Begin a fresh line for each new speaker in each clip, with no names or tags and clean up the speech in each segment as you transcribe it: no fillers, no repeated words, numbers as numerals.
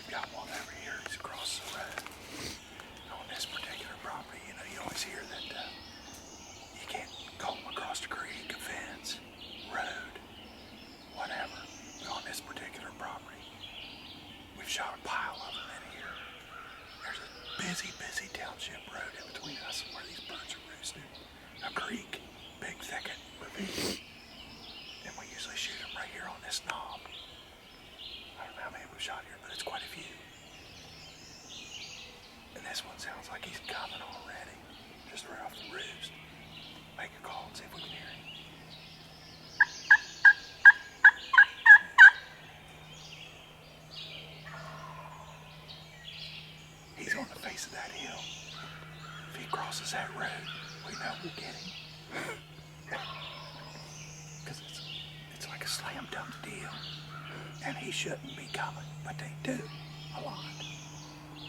got one over here. He's across the road. On this particular property, you know, you always hear that you can't go across the creek, a fence, road, whatever. But on this particular property, we've shot a pile of them in here. There's a busy township road in between us where these birds are roosting. A creek, big thicket, ravine. And we usually shoot them right here on this knob. I don't know how many we've shot here, but it's quite a few. And this one sounds like he's coming already, just right off the roost. Make a call and see if we can hear him. He's on the face of that hill. If he crosses that road, we know we'll get him. Because it's like a slam dunk deal. And he shouldn't be coming, but they do a lot.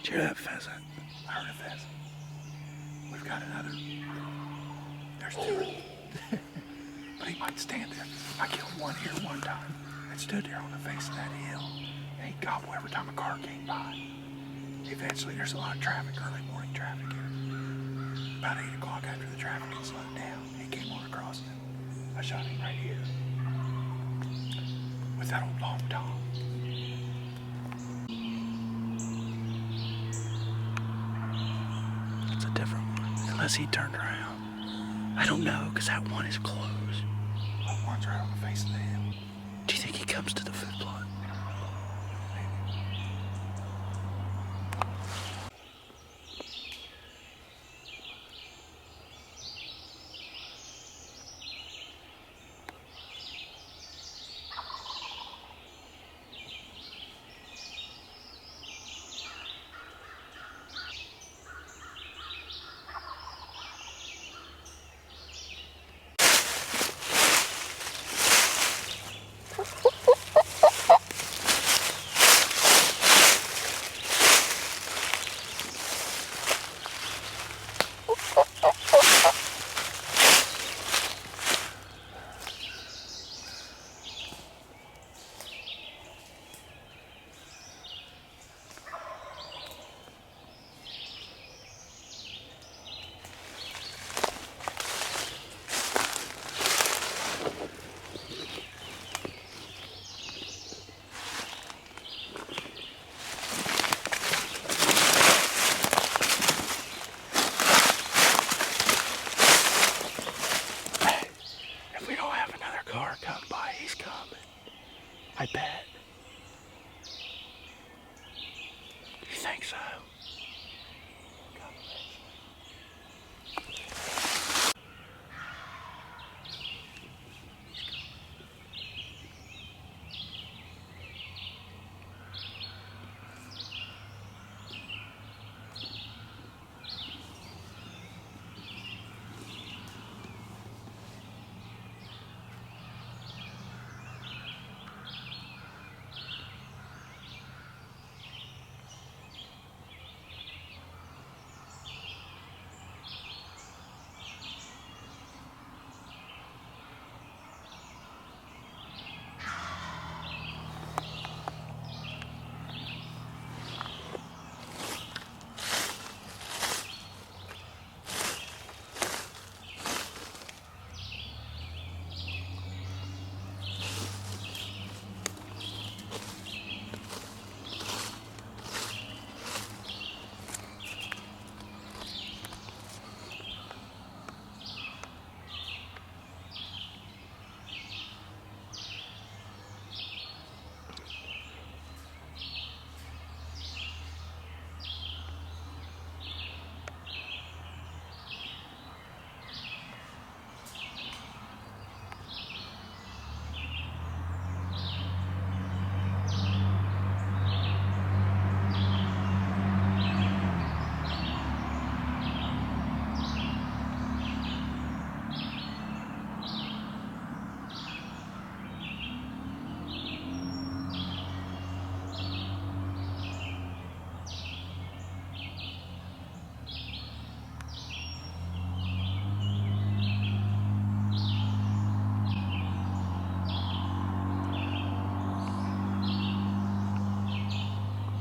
Did you hear that pheasant? I heard a pheasant. We've got another. There's two. But he might stand there. I killed one here one time that stood there on the face of that hill. And he'd gobble every time a car came by. Eventually, there's a lot of traffic, early morning traffic here. About 8 o'clock after the traffic had slowed down, he came on across it. I shot him right here. With that old long tom. It's a different one. Unless he turned around. I don't know, because that one is closed. That one's right on the face of the hill. Do you think he comes to the food plot? I bet. Do you think so?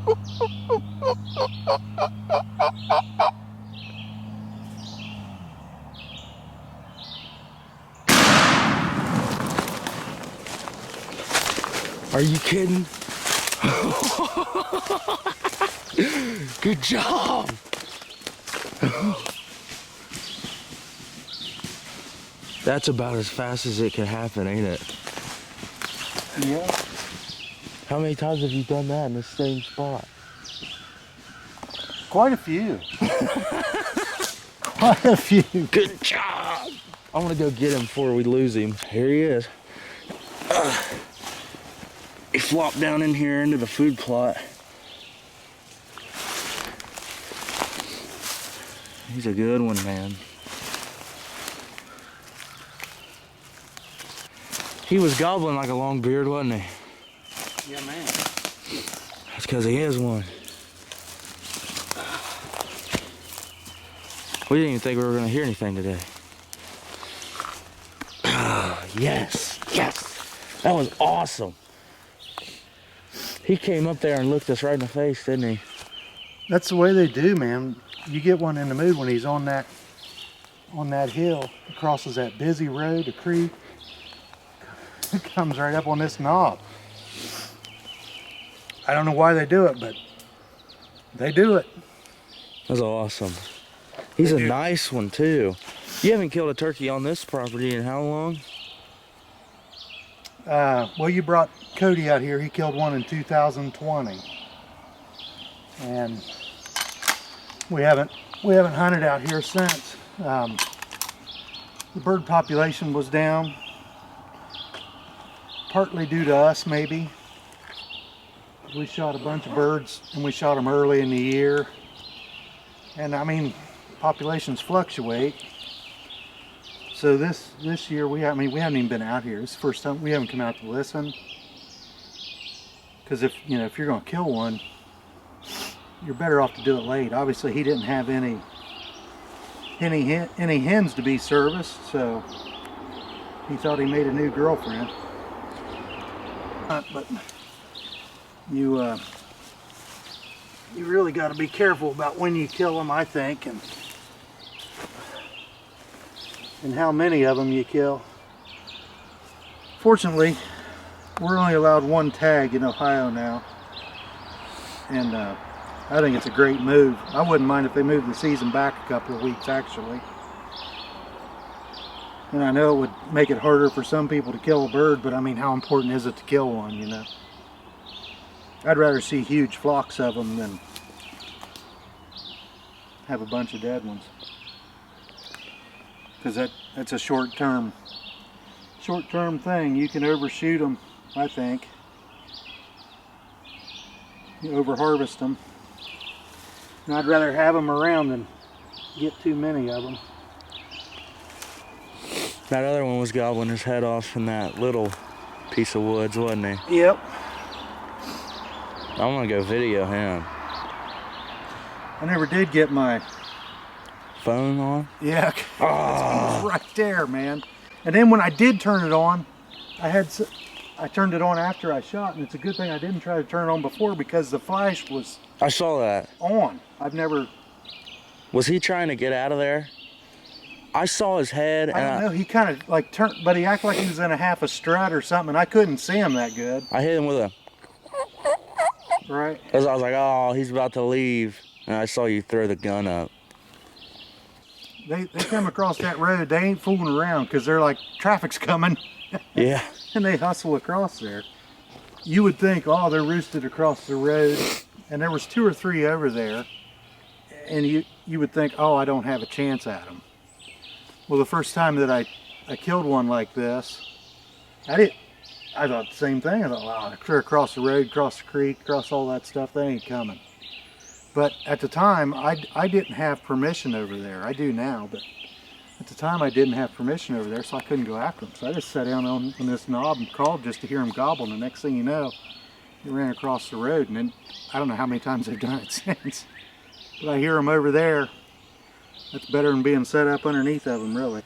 Are you kidding? Good job. That's about as fast as it can happen, ain't it?
Yeah.
How many times have you done that in the same spot?
Quite a few. Quite a few.
Good job. I want to go get him before we lose him. Here he is. He flopped down in here into the food plot. He's a good one, man. He was gobbling like a long beard, wasn't he?
Yeah, man.
That's because he is one. We didn't even think we were going to hear anything today. Yes, yes. That was awesome. He came up there and looked us right in the face, didn't he?
That's the way they do, man. You get one in the mood when he's on that hill. He crosses that busy road, a creek. Comes right up on this knob. I don't know why they do it, but they do it.
That's awesome. He's a nice one too. You haven't killed a turkey on this property in how long?
Well, you brought Cody out here. He killed one in 2020, and we haven't hunted out here since. The bird population was down, partly due to us, maybe. We shot a bunch of birds, and we shot them early in the year. And I mean, populations fluctuate. So this year we haven't even been out here. It's the first time we haven't come out to listen. Because if you're going to kill one, you're better off to do it late. Obviously, he didn't have any hens to be serviced, so he thought he made a new girlfriend. But you really got to be careful about when you kill them, I think, and how many of them you kill. Fortunately, we're only allowed one tag in Ohio now, and I think it's a great move. I wouldn't mind if they moved the season back a couple of weeks, actually. And I know it would make it harder for some people to kill a bird, but I mean, how important is it to kill one, you know? I'd rather see huge flocks of them than have a bunch of dead ones. Because that's a short-term thing. You can overshoot them, I think. You over-harvest them. And I'd rather have them around than get too many of them.
That other one was gobbling his head off in that little piece of woods, wasn't he?
Yep.
I'm gonna go video him.
I never did get my
Phone on?
Yeah, it's right there, man. And then when I did turn it on, I turned it on after I shot, and it's a good thing I didn't try to turn it on before because the flash was
I saw that.
On. I've never...
Was he trying to get out of there? I saw his head.
I don't know. He kind of like turned, but he acted like he was in a half a strut or something, and I couldn't see him that good.
I hit him with a...
Right.
Because I was like, oh, he's about to leave. And I saw you throw the gun up.
They come across that road, they ain't fooling around because they're like, traffic's coming.
Yeah.
And they hustle across there. You would think, oh, they're roosted across the road. And there was 2 or 3 over there. And you would think, oh, I don't have a chance at them. Well, the first time that I killed one like this, I thought the same thing. I thought, wow, they're across the road, across the creek, across all that stuff, they ain't coming. But at the time, I didn't have permission over there. I do now, but at the time I didn't have permission over there, so I couldn't go after them. So I just sat down on this knob and called just to hear them gobble. And the next thing you know, they ran across the road. And then I don't know how many times they've done it since. But I hear them over there. That's better than being set up underneath of them, really.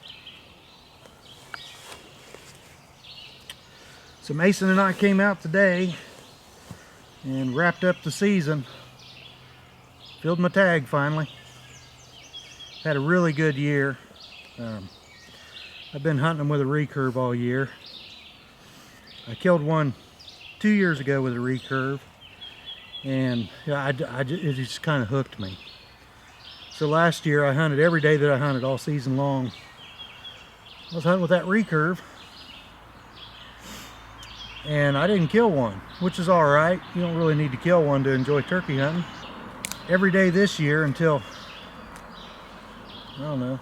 So Mason and I came out today and wrapped up the season.
filled my tag finally. Had a really good year. I've been hunting them with a recurve all year. I killed one 2 years ago with a recurve, and yeah, it just kind of hooked me. So last year I hunted every day that I hunted all season long. I was hunting with that recurve, and I didn't kill one, which is all right. You don't really need to kill one to enjoy turkey hunting. Every day this year until, I don't know,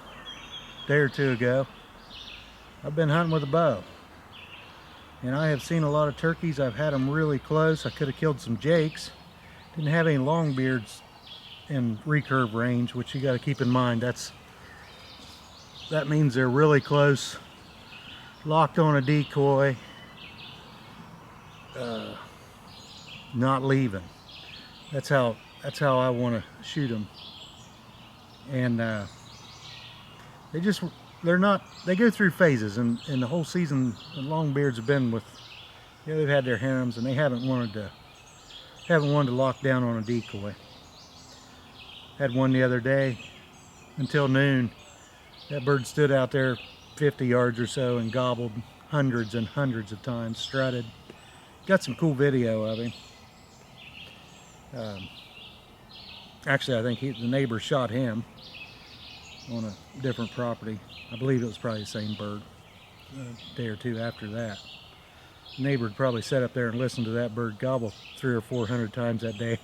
a day or two ago, I've been hunting with a bow. And I have seen a lot of turkeys. I've had them really close. I could have killed some jakes. Didn't have any longbeards in recurve range, which you got to keep in mind. That means they're really close, locked on a decoy, not leaving. That's how I want to shoot them. And they go through phases, and the whole season the longbeards have been with, they've had their harems, and they haven't wanted to lock down on a decoy. Had one the other day until noon. That bird stood out there 50 yards or so and gobbled hundreds and hundreds of times, strutted. Got some cool video of him. Actually, I think the neighbor shot him on a different property. I believe it was probably the same bird. A day or two after that, the neighbor would probably sat up there and listened to that bird gobble 300 or 400 times that day.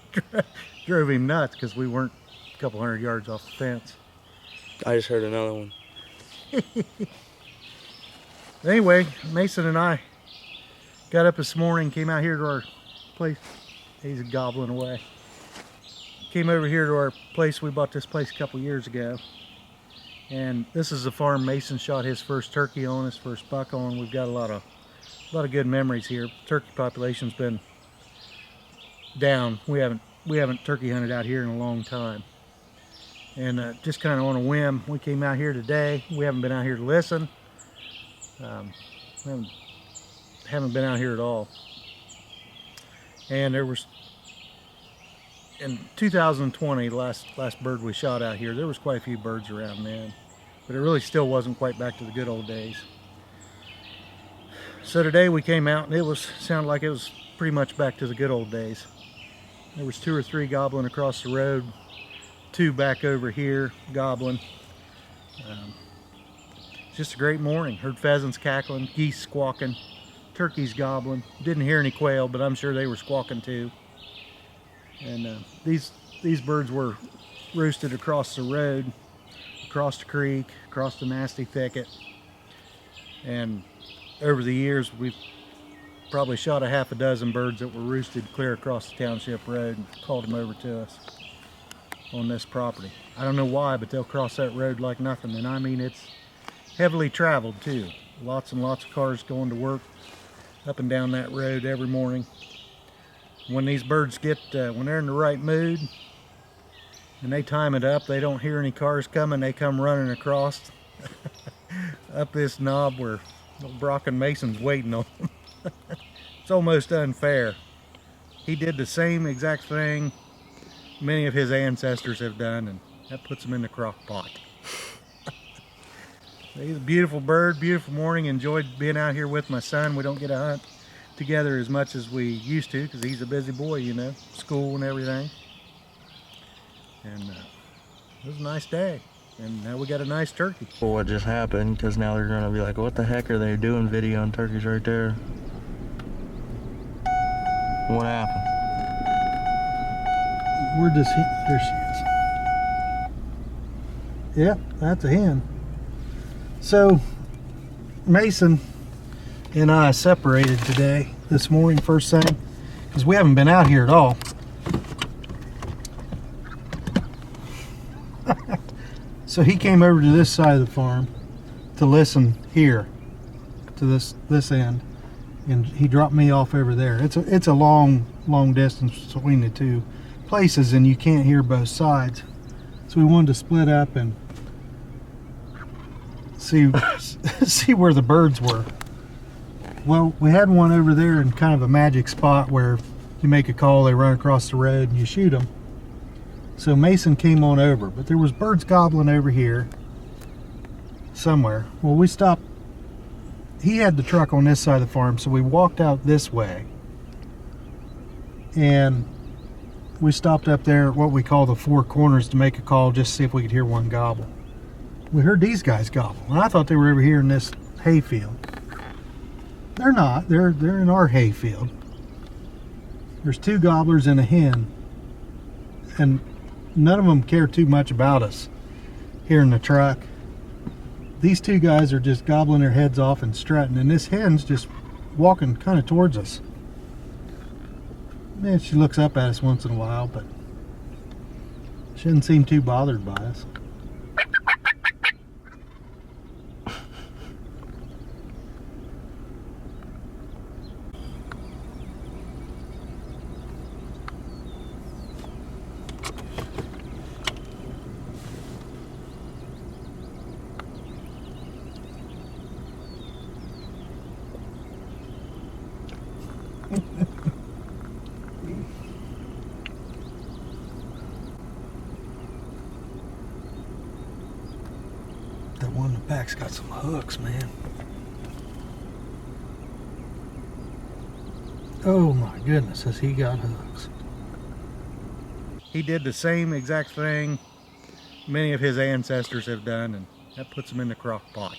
Drove him nuts because we weren't a couple hundred yards off the fence.
I just heard another one.
Anyway, Mason and I got up this morning, came out here to our place. He's gobbling away. Came over here to our place. We bought this place a couple years ago. And this is the farm Mason shot his first turkey on, his first buck on. We've got a lot of good memories here. Turkey population's been down. We haven't turkey hunted out here in a long time. And just kind of on a whim, we came out here today. We haven't been out here to listen. We haven't been out here at all. And there was, in 2020, the last bird we shot out here, there was quite a few birds around then, but it really still wasn't quite back to the good old days. So today we came out, and sounded like it was pretty much back to the good old days. There was 2 or 3 gobbling across the road, 2 back over here gobbling. Just a great morning. Heard pheasants cackling, geese squawking, turkeys gobbling. Didn't hear any quail, but I'm sure they were squawking too. And these birds were roosted across the road, across the creek, across the nasty thicket. And over the years, we've probably shot a half a dozen birds that were roosted clear across the township road and called them over to us on this property. I don't know why, but they'll cross that road like nothing. And I mean, it's heavily traveled too. Lots and lots of cars going to work up and down that road every morning. When these birds get, when they're in the right mood and they time it up, they don't hear any cars coming, they come running across up this knob where Brock and Mason's waiting on them. It's almost unfair. He did the same exact thing many of his ancestors have done, and that puts him in the crock pot. He's a beautiful bird, beautiful morning. Enjoyed being out here with my son. We don't get to hunt together as much as we used to because he's a busy boy, you know, school and everything. And it was a nice day, and now we got a nice turkey.
Well, what just happened, because now they're gonna be like, what the heck are they doing videoing turkeys right there? What happened?
Where does he, there she is. Yeah, that's a hen. So Mason and I separated today, this morning, first thing, because we haven't been out here at all. So he came over to this side of the farm to listen here to this end, and he dropped me off over there. It's a long distance between the two places, and you can't hear both sides. So we wanted to split up and see where the birds were. Well, we had one over there in kind of a magic spot where you make a call, they run across the road, and you shoot them. So Mason came on over, but there was birds gobbling over here somewhere. Well, we stopped. He had the truck on this side of the farm, so we walked out this way. And we stopped up there at what we call the Four Corners to make a call just to see if we could hear one gobble. We heard these guys gobble, and I thought they were over here in this hayfield. They're not. They're in our hayfield. There's two gobblers and a hen, and none of them care too much about us here in the truck. These two guys are just gobbling their heads off and strutting, and this hen's just walking kind of towards us. Man, she looks up at us once in a while, but she doesn't seem too bothered by us. That one in the back's got some hooks, man. Oh my goodness, has he got hooks. He did the same exact thing many of his ancestors have done, and that puts him in the crock pot.